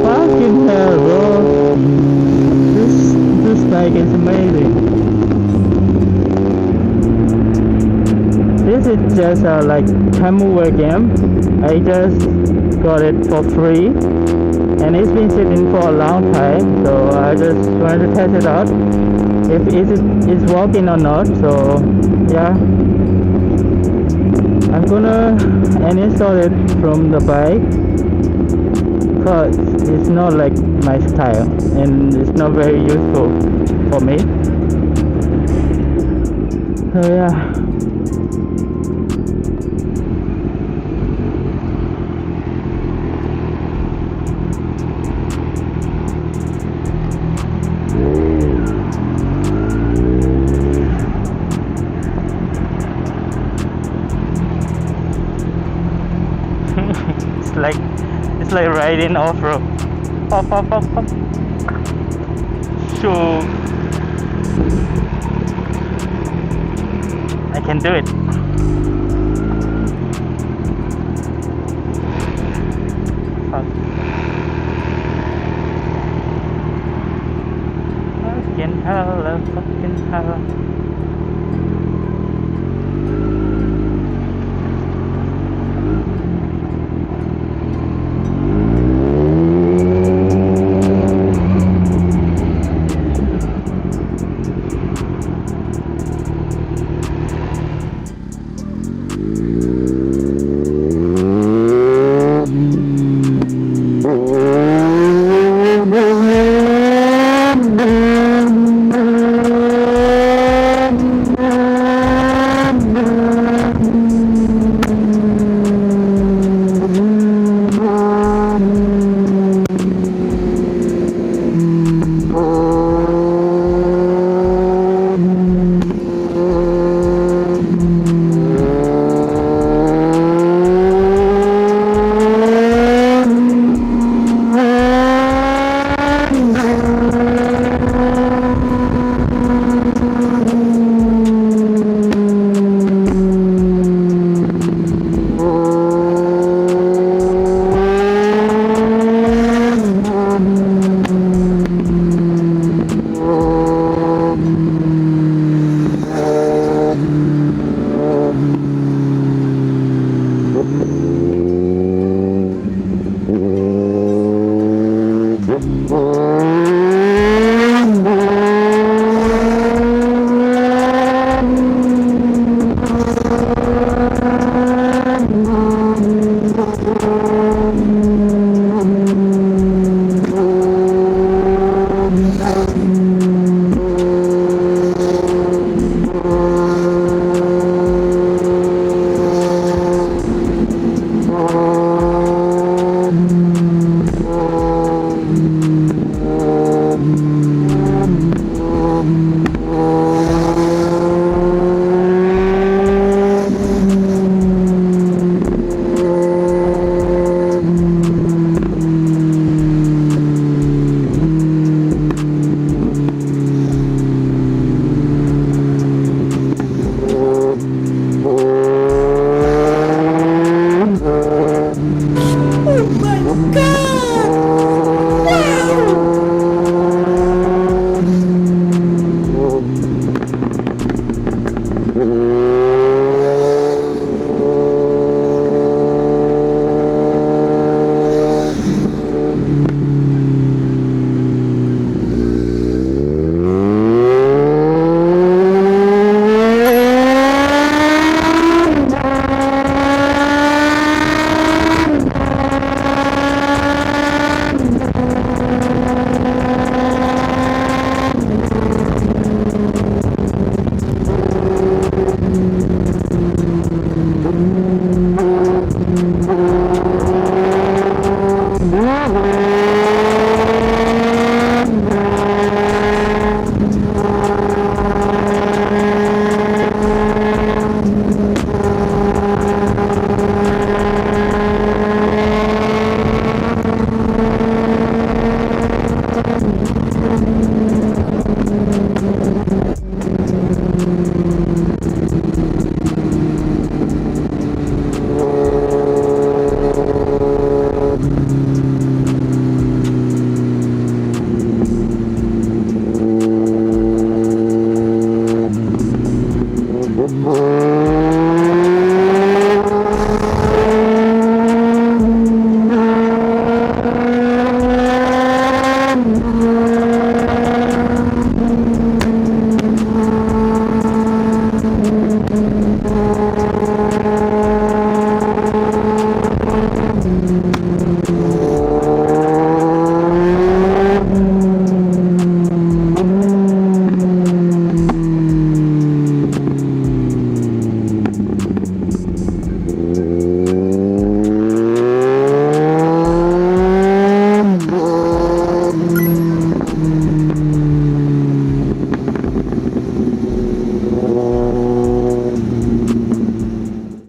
Fucking hell, bro. This bike is amazing. This is just like Temu game. I just got it for free, and it's been sitting for a long time. So I just wanted to test it out, if it's working or not. So yeah, I'm gonna uninstall it from the bike, because it's not like my style and it's not very useful for me. So yeah. It's like riding off-road. Pop, pop, pop, pop. Sure. I can do it. Fuck. Fucking hell, fucking hell.